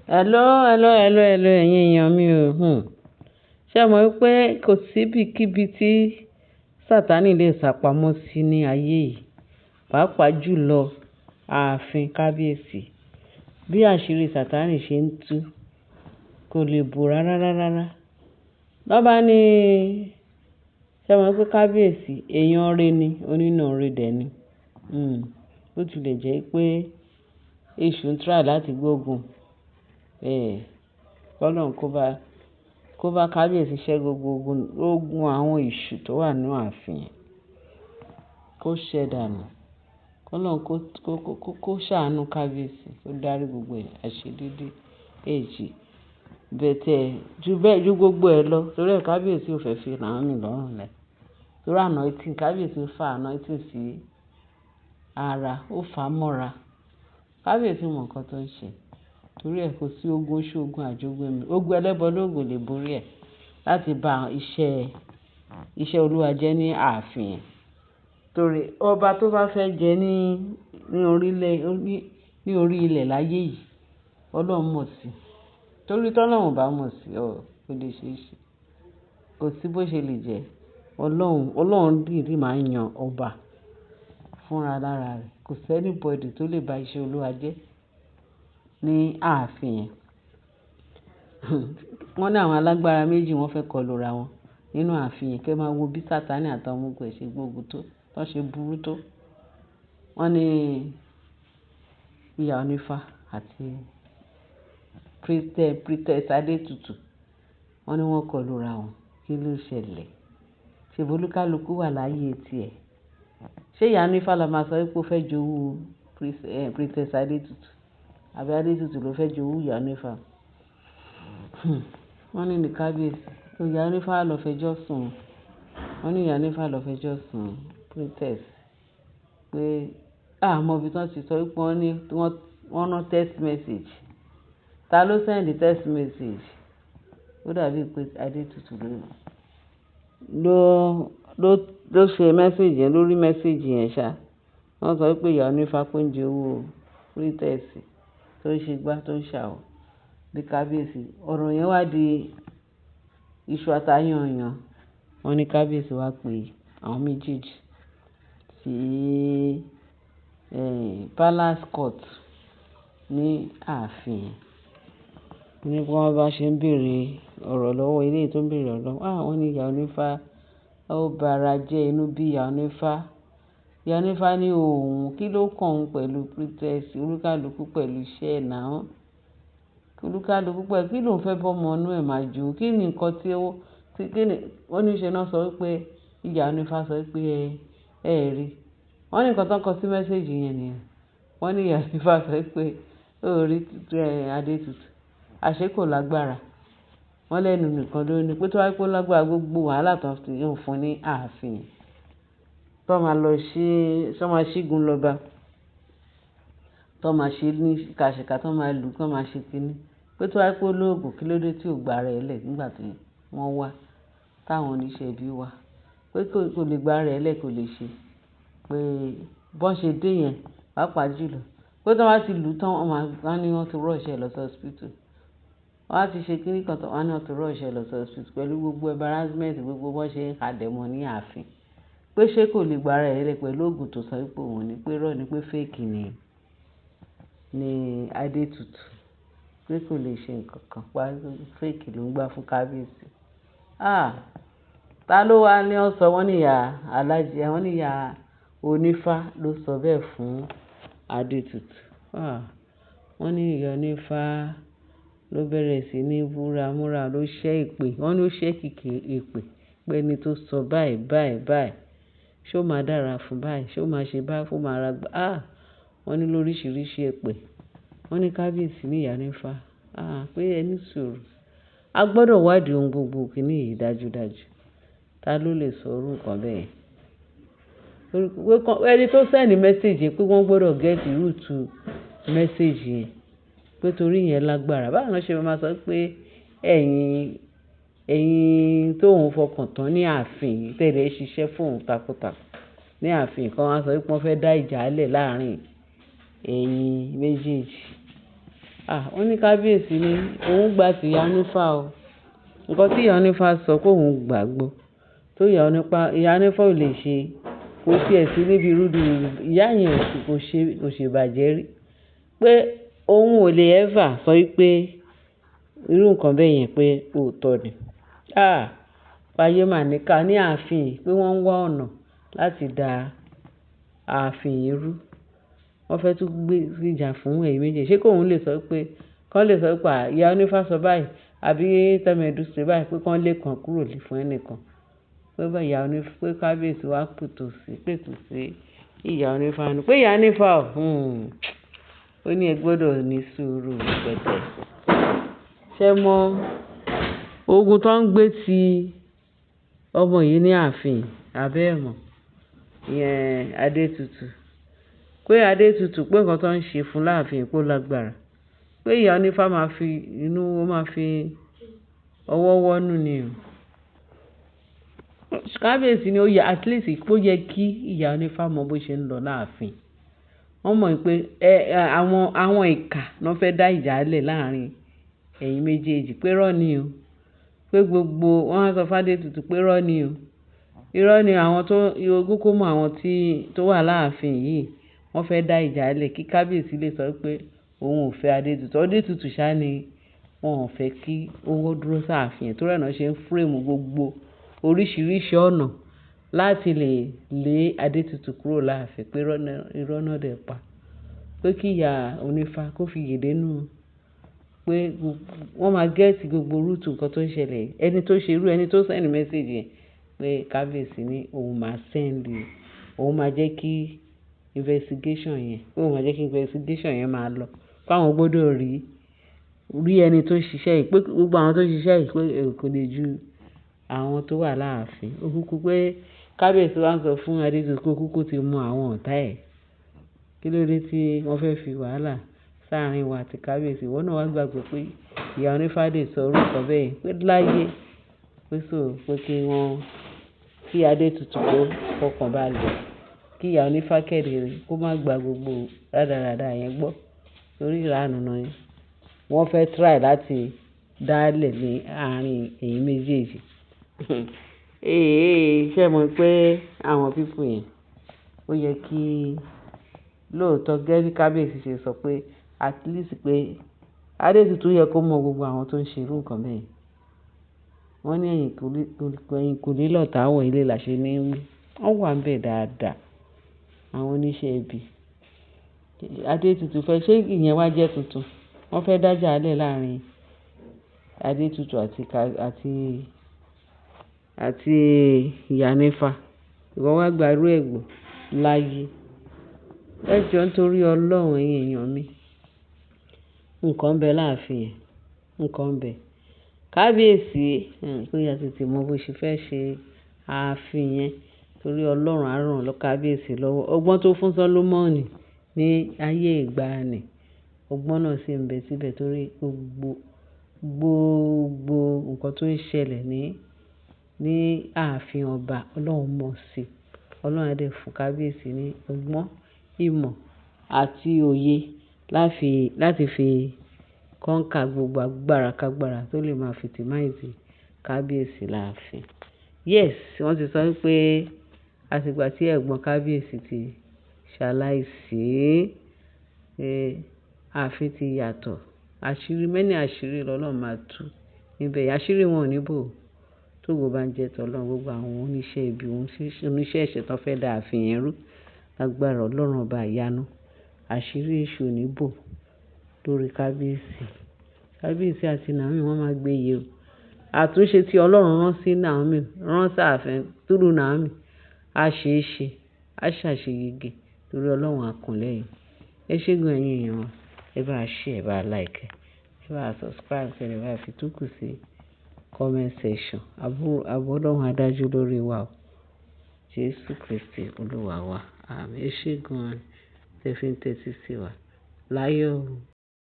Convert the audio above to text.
Hello, ẹ̀yin èèyàn mi o. Ṣé ẹ mọ̀ wípé kò sí ibikíbi tí Sátánì lè sápamọ́ sí ní ayé yìí, pàápàá jùlọ ààfin kábíyèsí. Bí àṣírí Sátánì ṣe ń tú, kò lè bò rárá. Lọ́ba ní, ṣé ẹ mọ̀ wípé kábíyèsí èèyàn rere ni, onínúure dẹ̀ ni. Bó tilẹ̀ jẹ́ pé èṣù ń try láti gbógun. K'Ọlọ́run kó bá kábíyèsí ṣẹ́ gbogbo ogun àwọn èṣù tó wà nínú ààfin yẹn. Kó ṣẹ́ dànù. K'Ọlọ́run kó ṣàánú kábíyèsí, kó dárí gbogbo àìṣedéédé èjì. Ju gbogbo ẹ lọ, torí ẹ̀ kábíyèsí ò fẹ́ fi Naomi lọ́rùn lẹ̀. Torí anointing, kábíyèsí fa anointing sí ara, ó fà á mọ́ra. Kábíyèsí mọ nǹkan tó ń ṣe. Torí ẹ̀ kò sí ogun ṣógun àjogún mi. Ogun ẹlẹ́bọ lóògùn lè borí ẹ̀ láti ba iṣẹ́ Olúwa jẹ́ ní ààfin yẹn. Torí ọba tó bá fẹ́ jẹ ní orí ilẹ̀ láyé yìí, Ọlọ́run mọ̀ sí. Torí t'Ọlọ́run bá mọ̀ sí, kò lè ṣe é ṣe. Kò sí bó ṣe lè jẹ́. Ọlọ́run dìídì máa ń yan ọba fúnra lára rẹ̀. Kò sí anybody tó lè ba iṣẹ́ Olúwa jẹ́ ní ààfin yẹn. Wọ́n ní àwọn alágbára méjì wọ́n fẹ́ kọlù ra wọn nínú ààfin yẹn. Kẹ́ máa wo bí Sátánì àtàwọn ọmọ ogun ẹ̀ ṣe gbógun tó, tó ṣe burú tó. Wọ́n ní ìyá onífá àti Princess Adétutù. Wọ́n ní wọ́n kọlù ra wọn. Kí ló ṣẹlẹ̀? Ṣé olúkálùkù wà láyé tiẹ̀? Ṣé ìyá onífá la máa sọ wípé ó fẹ́ jowú Princess Adétutù? Àbí Adétutù ló fẹ́ jowú ìyá onífá? Wọ́n ní kábíyèsí. Ìyá onífá lọ fẹjọ́ sùn. Wọ́n ní ìyá onífá lọ fẹjọ́ sùn Princess pé àmọ́ ibi tí wọ́n ti sọ wípé wọ́n rán text message. Ta ló send text message? Ó dàbí pé Adétutù ló ṣe message yẹn, lórí message yẹn ṣá. Wọ́n sọ wípé ìyá onífá pé ń jẹ owó Princess tó ń ṣe gbá tó ń ṣàwọ̀ bí kábíyèsí. Ọ̀rọ̀ yẹn wá di iṣu atayanyan. Wọ́n ní kábíyèsí wá pé àwọn méjèèjì sí Palace Court ní ààfin yẹn. Ní bí wọ́n bá ṣe ń béèrè ọ̀rọ̀ lọ́wọ́ eléyìí tó ń béèrè ọ̀rọ̀ lọ́wọ́. Wọ́n ní ìyá onífá ó bara jẹ́, inú bí ìyá onífá. Ìyá onífá ní òun kí ló kàn òun pẹ̀lú Princess, olúkálùkù pẹ̀lú iṣẹ́ ẹ̀ náà. Olúkálùkù pẹ̀lú kí ló ń fẹ́ bọ́mọ inú ẹ̀ máa jù? Kí ni nǹkan tí wọ́n ní ṣe náà sọ wípé ìyá onífá sọ wípé ẹ rí. Wọ́n ní nǹkan tó ń kọ sí message yẹn nìyẹn. Wọ́n ní ìyá onífá sọ wípé ó rí Adétutù. Àṣé kò lágbára. Wọ́n lẹ́nu nìkan ló ní pé tó wáyé pé ó lágbára gbogbo wàhálà tó ń fi fún ní ààfin yẹn. Tó máa ṣígun lọ́ba. Tó máa ṣe ní kàṣìkà, tó máa lù, tó máa ṣe kíní. Pé tó wáyé pé olóògùn kí ló dé tí ò gba rẹ̀ lẹ̀ nígbà tí wọ́n wá, táwọn oníṣẹ́ ibi wá. Pé kò lè gba rẹ̀ lẹ̀, kò lè ṣe. Pé bọ́n ṣe dé yẹn, pàápàá jùlọ. Pé tó bá ti lù tán, wọ́n ní wọ́n ti rush ẹ lọ sí hospital. Wọ́n á ti ṣe kíní kan tán, wọ́n ní wọ́n ti rush ẹ lọ sí hospital pẹ̀lú gbogbo embarrassment, gbogbo bọ́n ṣe ń halẹ̀ mọ́ ní ààfin. Pé ṣé kò lè gba rẹ̀ lẹ̀ pẹ̀lú òògùn tó sọ wípé òun ní pé irọ́ ni pé fake ni Adétutù. Pé kò lè ṣe nǹkan kan, pa fake ló ń gbá fún kábíyèsí. Ta ló wá ní ọ̀sán? Wọ́n ní ìyá onífá ló sọ bẹ́ẹ̀ fún Adétutù. Wọ́n ní ìyá onífá ló bẹ̀rẹ̀ sí ní múra ló ṣẹ́ èpè. Wọ́n ní ó ṣẹ́ kìkì èpè pé ẹni tó sọ báyìí ṣó máa dára fún báyìí, ṣó máa ṣe báyìí fún máa ra gbà. Wọ́n ní lóríṣiríṣi èpè. Wọ́n ní kábíyèsí ní ìyá onífá pé ẹni sùúrù. A gbọ́dọ̀ wádìí ohun gbogbo kìíní yìí dájúdájú. Ta ló lè sọ orú nǹkan bẹ́ẹ̀? Ẹni tó send message yẹn pé wọ́n gbọ́dọ̀ get root message yẹn. Pé torí yẹn lágbára. Báwo ni wọ́n ṣe máa sọ pé ẹ̀yin tóun fọkàn tán ní ààfin tẹ̀lé ṣiṣẹ́ fún òun takuntakun ní ààfin kan wá sọ wípé wọ́n fẹ́ dá ìjà lẹ̀ láàrin ẹ̀yin méjèèjì. Ó ní kábíyèsí ní òun gba ti ìyá onífá o. Nǹkan tí ìyá onífá sọ pé òun gbàgbọ́ tó ìyá onífá ò lè ṣe kò tiẹ̀ sí níbi rúdurùdu. Ìyá yẹn kò ṣe bàjẹ́ rí pé òun ò lè ever sọ wípé irú nǹkan bẹ́ẹ̀ yẹn pé òótọ́ ni. Fáyé mà níkà ní ààfin pé wọ́n ń wá ọ̀nà láti da ààfin yìí rú. Wọ́n fẹ́ tún gbé ìjà fún ẹ̀yin méjèèjì. Ṣé kóun lè sọ pé kán lè sọ pé ìyá onífá sọ báyìí àbí tẹ́mẹ̀dù ṣe báyìí pé kán lè kàn kúrò fún ẹnìkan. Pé ìyá onífá pé kábíyèsí wá pètù sí ìyá onífá nù. Pé ìyá onífá ó ní ẹ gbọ́dọ̀ ní sùúrù pẹ̀tẹ́. Ṣé mọ ogun tó ń gbé ti ọmọ yìí ní ààfin abẹ́ ẹ̀ mọ̀ ìyẹn Adétutù. Pé Adétutù pé nǹkan tó ń ṣe fún láàfin kó lágbára. Pé ìyá onífá máa fi ọwọ́ wọ́nú ni o. Kábíyèsí ni ó yẹ at least ó yẹ kí ìyá onífá mọ bó ṣe ń lọ láàfin. Wọ́n mọ̀ pé àwọn ìkà náà fẹ́ dá ìjà lẹ̀ láàrin ẹ̀yin méjèèjì pé irọ́ ni o. Pé gbogbo wọ́n á sọ fún Adétutù pé irọ́ ni o. Irọ́ ni àwọn kúkú mọ àwọn tó wà láàfin yìí wọ́n fẹ́ dá ìjà lẹ̀ kí kábíyèsí lè sọ pé òun ò fẹ́ Adétutù. Adétutù ṣá ni wọn ò fẹ́ kí owó dúró sáàfin. Torí ẹ̀ náà ṣe ń frame gbogbo oríṣiríṣi ọ̀nà láti lè lé Adétutù kúrò láàfin pé irọ́ náà dẹ̀ pa. Pé kí ìyá onífá kó fi yèdè nù pé wọ́n máa gẹ́ẹ̀tì gbogbo rúùtù nǹkan tó ń ṣẹlẹ̀. Ẹni tó send message yẹn pé kábíyèsí ní òun máa máa jẹ́ kí investigation yẹn máa lọ. Pé àwọn gbọ́dọ̀ rí ẹni tó ṣiṣẹ́ yìí pé gbogbo àwọn tó ṣiṣẹ́ yìí pé kò lè ju àwọn tó wà láàfin. Ó kúkú pé kábíyèsí wá ń sọ fún Adétutù pé kúkú ti mọ àwọn ọ̀tá ẹ̀. Kí ló dé tí wọ́n fẹ́ fi wàhálà sáàárín wa àti kábíyèsí? Ìwọ náà wá gbàgbọ́ pé ìyá onífá lè sọ orúkọ bẹ́ẹ̀ pé láyé pé kí Adétutù kó fọkàn balẹ̀. Kí ìyá onífá kẹ́dẹ̀rẹ́ kó má gba gbogbo rádaràda yẹn gbọ́. Torí ìranù náà wọ́n fẹ́ try láti dálẹ̀ ní àárín ẹ̀yin méjèèjì. Ṣé mọ̀ pé àwọn people yẹn ó yẹ kí lóòótọ́ gẹ́gẹ́ bí kábíyèsí ṣe sọ pé at least pé Adétutù yẹ kó mọ gbogbo àwọn tó ń ṣe irú nǹkan bẹ́ẹ̀. Wọ́n ní ẹ̀yìnkùlé lọ̀tá wọ̀ ilé làṣẹ ní wí. Wọ́n wà ń bẹ̀ dáadáa àwọn oníṣẹ́ ibi. Adétutù fẹ́ ṣé ìyẹn wá jẹ́ tuntun. Wọ́n fẹ́ dájà lẹ̀ láàrin Adétutù àti ìyá onífá. Ìwọ wá gba irú ẹ̀gbọ́n láyé. Ẹ jọ̀ọ́ nítorí Ọlọ́run ẹ̀yin èèyàn mi. Nǹkan ń bẹ láàfin yẹn. Nǹkan ń bẹ. Kábíyèsí pé a tètè mọ bó ṣe fẹ́ ṣe ààfin yẹn torí Ọlọ́run á ràn kábíyèsí lọ́wọ́. Ọgbọ́n tó fún Sólómọ́nì ní ayé ìgbàanì. Ọgbọ́n náà sì ń bẹ síbẹ̀ torí gbogbo nǹkan tó ń ṣẹlẹ̀ ní ààfin ọba Ọlọ́run mọ̀ sí. Ọlọ́run á dẹ̀ fún kábíyèsí ní ọgbọ́n, ìmọ̀ àti òye láti fi kọ́ńkà gbogbo agbára kágbára tó lè máa victimize kábíyèsí láàfin. Yes, wọ́n ti sọ pé àtìgbà tí ẹ̀gbọ́n kábíyèsí ti ṣaláìsí ààfin ti yàtọ̀. Àṣírí lọ́lọ́run máa tú níbẹ̀. Àṣírí wọn ò ní bò tógo bá ń jẹ́ tọ́lọ́run. Gbogbo àwọn oníṣẹ́ ibi oníṣẹ́ ẹ̀ṣẹ̀ tó fẹ́ dá ààfin yẹn rú lágbára Ọlọ́run ọba ìyanu. Àṣírí èṣù ò ní bò lórí kábíyèsí. Kábíyèsí àti Naomi wọ́n máa gbé yẹ̀ o. Àtúnṣe tí Ọlọ́run rán sáàfin through Naomi á ṣe é ṣe, á ṣàṣeyege torí Ọlọ́run á kún lẹ́yìn. Ẹ ṣé gan ẹ̀yin èèyàn wa. Ẹ bá share, ẹ bá like, ẹ bá subscribe, ẹ bá fi túkù sí comment section. Àbọ̀ Ọlọ́run á dájú lórí wa o. Jésù Kristi Olúwa wa. Àmín. Ẹ ṣé gan tẹ́ fi ń tẹ́tí sí wa. Láyọ̀ o.